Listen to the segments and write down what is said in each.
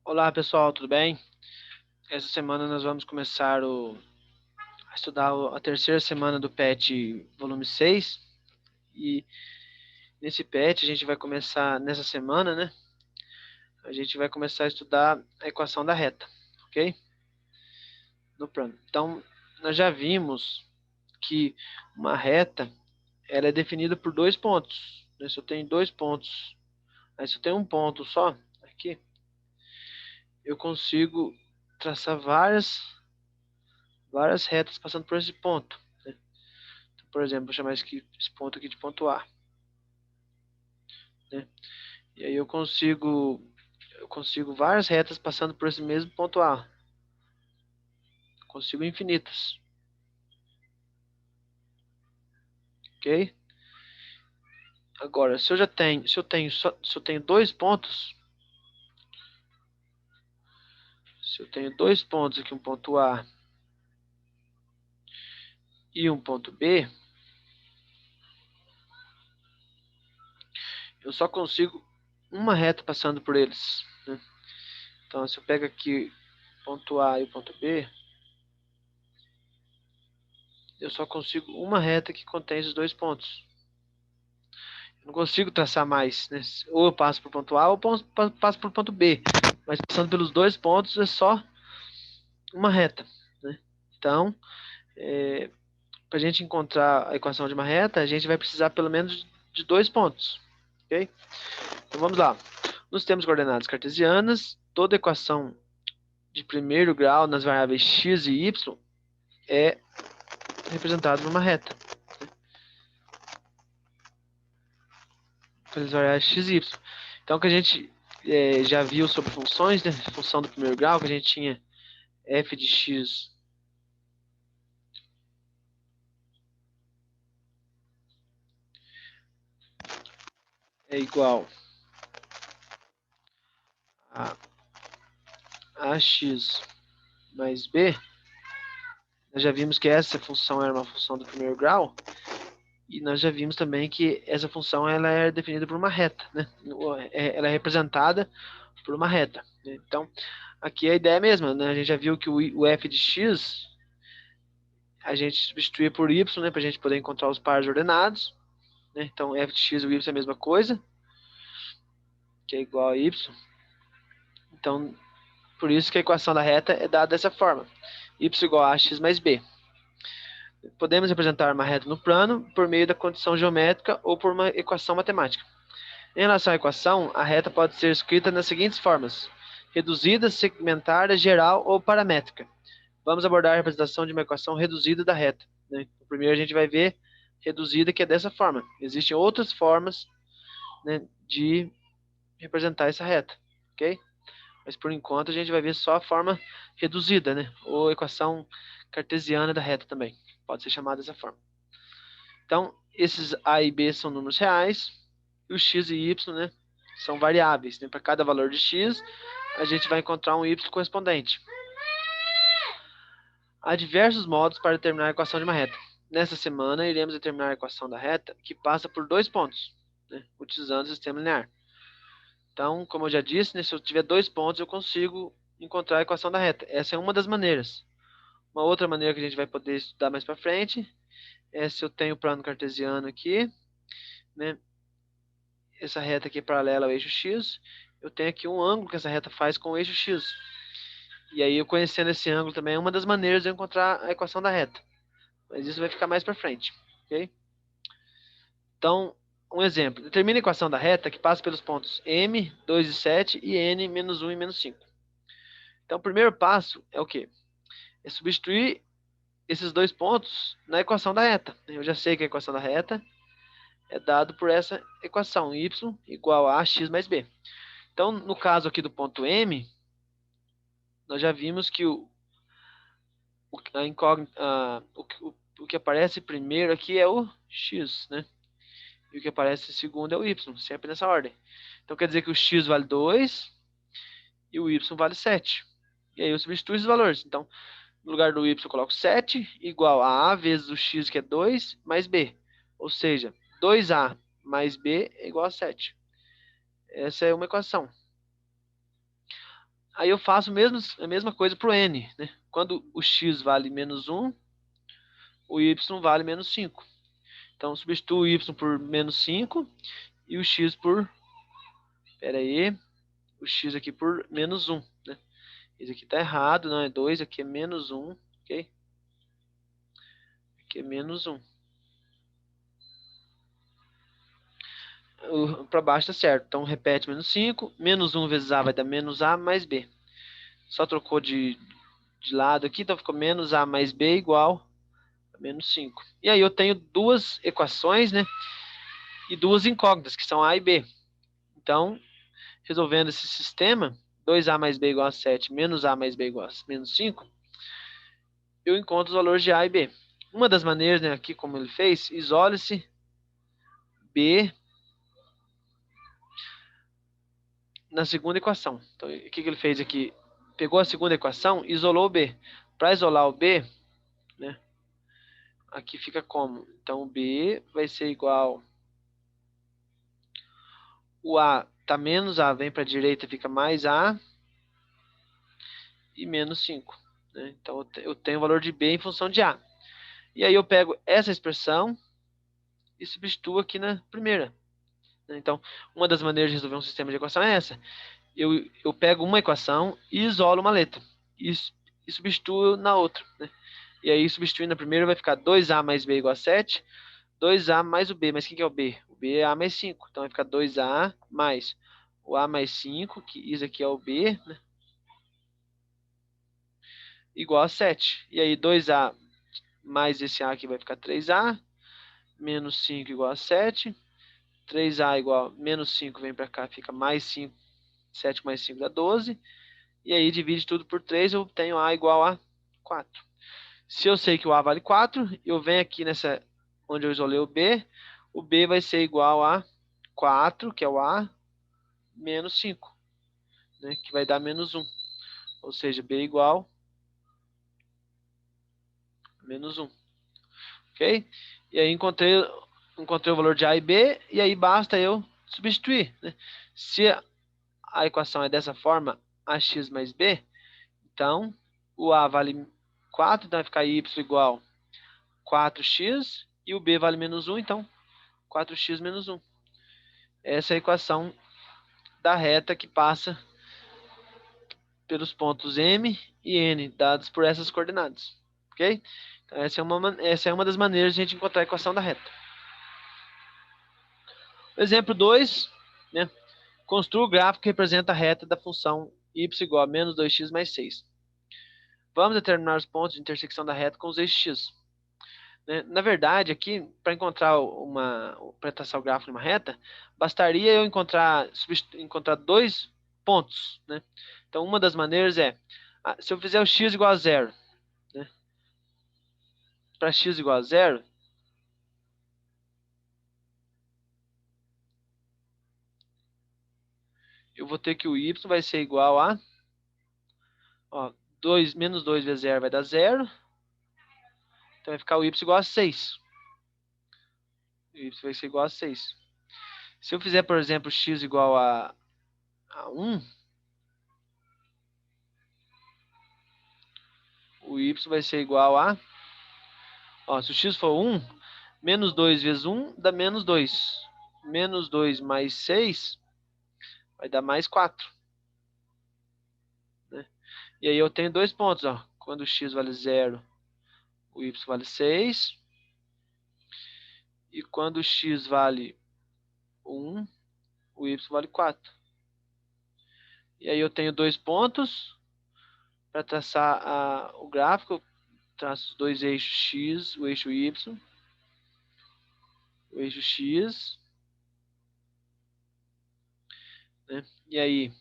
Olá pessoal, tudo bem? Essa semana nós vamos começar a estudar a terceira semana do PET volume 6 e nesse PET a gente vai começar, nessa semana, né? A gente vai começar a estudar a equação da reta, ok? No plano. Então, nós já vimos que uma reta ela é definida por dois pontos, né? Se eu tenho dois pontos, aí se eu tenho um ponto só, aqui, eu consigo traçar várias retas passando por esse ponto, né? Então, por exemplo, vou chamar esse ponto aqui de ponto A, né? E aí eu consigo várias retas passando por esse mesmo ponto A. Eu consigo infinitas, ok? Agora, se eu tenho dois pontos, se eu tenho dois pontos aqui, um ponto A e um ponto B, eu só consigo uma reta passando por eles, né? Então, se eu pego aqui o ponto A e o ponto B, eu só consigo uma reta que contém esses dois pontos. Eu não consigo traçar mais, né? Ou eu passo por ponto A ou passo por ponto B. Mas passando pelos dois pontos é só uma reta, né? Então, para a gente encontrar a equação de uma reta, a gente vai precisar pelo menos de dois pontos, ok? Então vamos lá. Nos termos coordenadas cartesianas, toda equação de primeiro grau nas variáveis x e y é representada por uma reta. Pelas variáveis x e y. Então, o que a gente já viu sobre funções, né? Função do primeiro grau, que a gente tinha f de x é igual a ax mais b. Nós já vimos que essa função era uma função do primeiro grau, e nós já vimos também que essa função ela é definida por uma reta, né? Ela é representada por uma reta, né? Então, aqui a ideia é a mesma, né? A gente já viu que o f de x a gente substitui por y, né? Para a gente poder encontrar os pares ordenados, né? Então, f de x e o y é a mesma coisa, que é igual a y. Então, por isso que a equação da reta é dada dessa forma: y igual a x mais b. Podemos representar uma reta no plano por meio da condição geométrica ou por uma equação matemática. Em relação à equação, a reta pode ser escrita nas seguintes formas: reduzida, segmentada, geral ou paramétrica. Vamos abordar a representação de uma equação reduzida da reta, né? Primeiro a gente vai ver reduzida, que é dessa forma. Existem outras formas, né, de representar essa reta, ok? Mas por enquanto a gente vai ver só a forma reduzida, né? Ou equação cartesiana da reta também. Pode ser chamada dessa forma. Então, esses a e b são números reais, e o x e y, né, são variáveis, né? Para cada valor de x, a gente vai encontrar um y correspondente. Há diversos modos para determinar a equação de uma reta. Nessa semana, iremos determinar a equação da reta que passa por dois pontos, né, utilizando o sistema linear. Então, como eu já disse, né, se eu tiver dois pontos, eu consigo encontrar a equação da reta. Essa é uma das maneiras. Uma outra maneira que a gente vai poder estudar mais para frente é se eu tenho o plano cartesiano aqui, né, essa reta aqui é paralela ao eixo x, eu tenho aqui um ângulo que essa reta faz com o eixo x. E aí, eu conhecendo esse ângulo também é uma das maneiras de eu encontrar a equação da reta. Mas isso vai ficar mais para frente, ok? Então, um exemplo. Determine a equação da reta que passa pelos pontos m, 2 e 7 e n, menos 1 e menos 5. Então, o primeiro passo é o quê? É substituir esses dois pontos na equação da reta. Eu já sei que a equação da reta é dada por essa equação, y igual a x mais b. Então, no caso aqui do ponto M, nós já vimos que o que aparece primeiro aqui é o x, né? E o que aparece segundo é o y, sempre nessa ordem. Então, quer dizer que o x vale 2 e o y vale 7. E aí eu substituo esses valores. Então, no lugar do y eu coloco 7 igual a vezes o x, que é 2, mais b. Ou seja, 2a mais b é igual a 7. Essa é uma equação. Aí eu faço a mesma coisa para o n, né? Quando o x vale menos 1, o y vale menos 5. Então, substituo o y por menos 5 e o x por... Espera aí. O x aqui por menos 1, né? Esse aqui está errado, não é 2, aqui é menos 1, ok? Aqui é menos 1. Para baixo está certo. Então, repete menos 5. Menos 1 vezes a vai dar menos a mais b. Só trocou de lado aqui, então ficou menos a mais b igual a menos 5. E aí eu tenho duas equações, né? E duas incógnitas, que são a e b. Então, resolvendo esse sistema, 2a mais b igual a 7, menos a mais b igual a menos 5, eu encontro os valores de a e b. Uma das maneiras, né, aqui como ele fez, isole-se b na segunda equação. Então, o que ele fez aqui? Pegou a segunda equação, isolou o b. Para isolar o b, né, aqui fica como? Então, o b vai ser igual... O a tá menos a, vem para a direita, fica mais a e menos 5. Né? Então, eu tenho o valor de b em função de a. E aí eu pego essa expressão e substituo aqui na primeira. Então, uma das maneiras de resolver um sistema de equação é essa. Eu pego uma equação e isolo uma letra. E substituo na outra. Né? E aí, substituindo na primeira, vai ficar 2a mais b igual a 7. 2a mais o b. Mas quem que é o b? O b é a mais 5. Então, vai ficar 2a mais o a mais 5, que isso aqui é o b, né? Igual a 7. E aí, 2a mais esse a aqui vai ficar 3a. Menos 5 igual a 7. 3a igual a menos 5 vem para cá, fica mais 5. 7 mais 5 dá 12. E aí divide tudo por 3, eu tenho a igual a 4. Se eu sei que o a vale 4, eu venho aqui nessa onde eu isolei o b vai ser igual a 4, que é o a, menos 5, né, que vai dar menos 1. Ou seja, b igual a menos 1. Ok? E aí encontrei o valor de a e b, e aí basta eu substituir. Né? Se a equação é dessa forma, ax mais b, então o a vale 4, então vai ficar y igual a 4x, e o b vale menos 1, então 4x menos 1. Essa é a equação da reta que passa pelos pontos M e N, dados por essas coordenadas. Ok? Então, essa é uma das maneiras de a gente encontrar a equação da reta. Exemplo 2, né? Construa o gráfico que representa a reta da função y igual a menos 2x mais 6. Vamos determinar os pontos de intersecção da reta com os eixos x. Né? Na verdade, aqui, para traçar o gráfico de uma reta, bastaria eu encontrar dois pontos. Né? Então, uma das maneiras é, se eu fizer o x igual a zero, né? Para x igual a zero, eu vou ter que o y vai ser igual a, ó, menos 2 vezes zero vai dar zero, então vai ficar o y igual a 6. O y vai ser igual a 6. Se eu fizer, por exemplo, x igual a 1, o y vai ser igual a... Ó, se o x for 1, menos 2 vezes 1 dá menos 2. Menos 2 mais 6 vai dar mais 4. Né? E aí eu tenho dois pontos. Ó. Quando o x vale 0, o y vale 6. E quando o x vale 1, o y vale 4. E aí eu tenho dois pontos. Para traçar o gráfico, eu traço os dois eixos x, o eixo y, o eixo x. Né? E aí,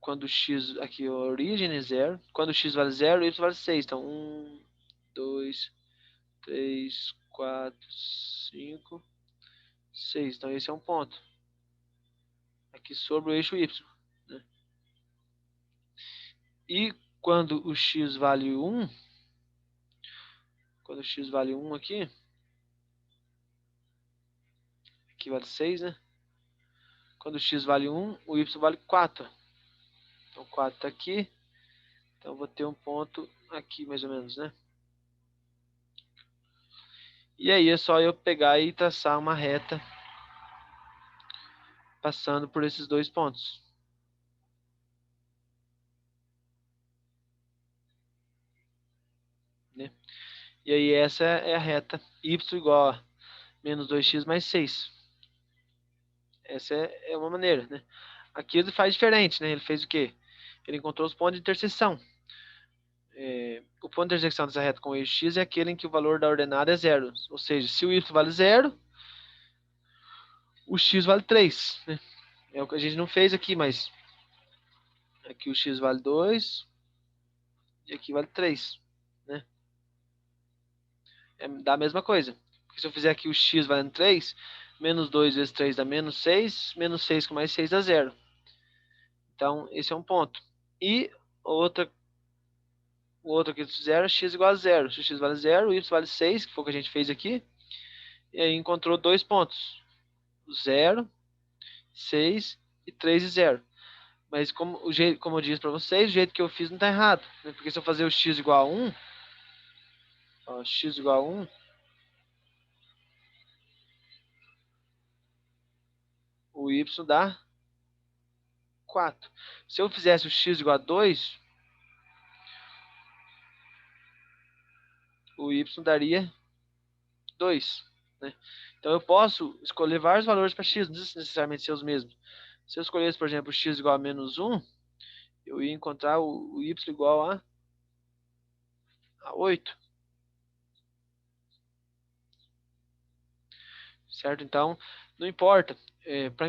quando o x, aqui a origem é 0, quando o x vale 0, o y vale 6. Então, 1, 2, 3, 4, 5, 6. Então, esse é um ponto. Aqui sobre o eixo y. Né? E quando o x vale 1, quando o x vale 1 aqui vale 6, né? Quando o x vale 1, o y vale 4. 4 está aqui. Então, vou ter um ponto aqui, mais ou menos, né? E aí é só eu pegar e traçar uma reta passando por esses dois pontos. Né? E aí essa é a reta y igual a menos 2x mais 6. Essa é uma maneira, né? Aqui ele faz diferente, né? Ele fez o quê? Ele encontrou os pontos de interseção. O ponto de intersecção dessa reta com o eixo x é aquele em que o valor da ordenada é zero. Ou seja, se o y vale zero, o x vale 3. Né? É o que a gente não fez aqui, mas aqui o x vale 2 e aqui vale 3. Né? Dá a mesma coisa. Porque se eu fizer aqui o x valendo 3, menos 2 vezes 3 dá menos 6 com mais 6 dá zero. Então, esse é um ponto. E o outro que eles fizeram é x igual a zero. Se o x vale zero, o y vale 6, que foi o que a gente fez aqui. E aí encontrou dois pontos. 0, 6 e 3 e 0. Mas como eu disse para vocês, o jeito que eu fiz não está errado. Né? Porque se eu fazer o x igual a 1, ó, x igual a 1, o y dá 4. Se eu fizesse o x igual a 2, o y daria 2. Né? Então eu posso escolher vários valores para x, não precisa necessariamente ser os mesmos. Se eu escolhesse, por exemplo, x igual a menos 1, eu ia encontrar o y igual a 8. Certo? Então, não importa.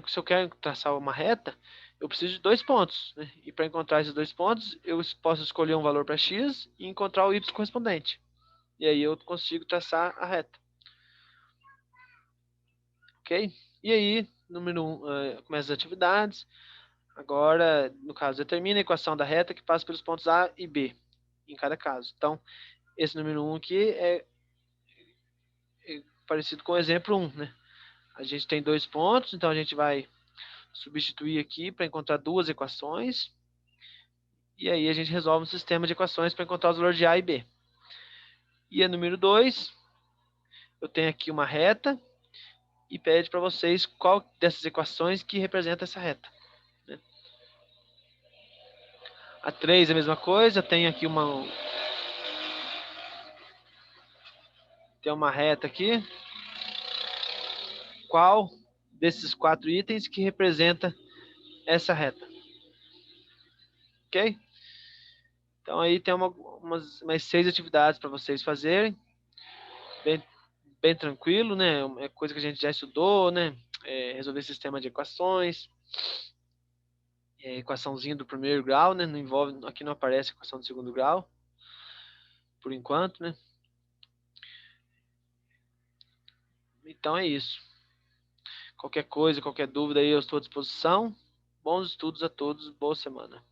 Se eu quero traçar uma reta, eu preciso de dois pontos. Né? E para encontrar esses dois pontos, eu posso escolher um valor para x e encontrar o y correspondente. E aí eu consigo traçar a reta. Ok? E aí, número 1, começa as atividades. Agora, no caso, determina a equação da reta que passa pelos pontos A e B, em cada caso. Então, esse número 1 aqui é parecido com o exemplo 1, né? A gente tem dois pontos, então a gente vai substituir aqui para encontrar duas equações. E aí a gente resolve um sistema de equações para encontrar os valores de A e B. E a número 2, eu tenho aqui uma reta e pede para vocês qual dessas equações que representa essa reta. Né? A 3 é a mesma coisa, tem aqui tem uma reta aqui. Qual desses 4 itens que representa essa reta? Ok? Então aí tem umas 6 atividades para vocês fazerem. Bem, bem tranquilo, né? É coisa que a gente já estudou, né? Resolver sistema de equações. Equaçãozinha do primeiro grau, né? Não envolve, aqui não aparece equação do segundo grau, por enquanto, né? Então é isso. Qualquer coisa, qualquer dúvida aí, eu estou à disposição. Bons estudos a todos, boa semana.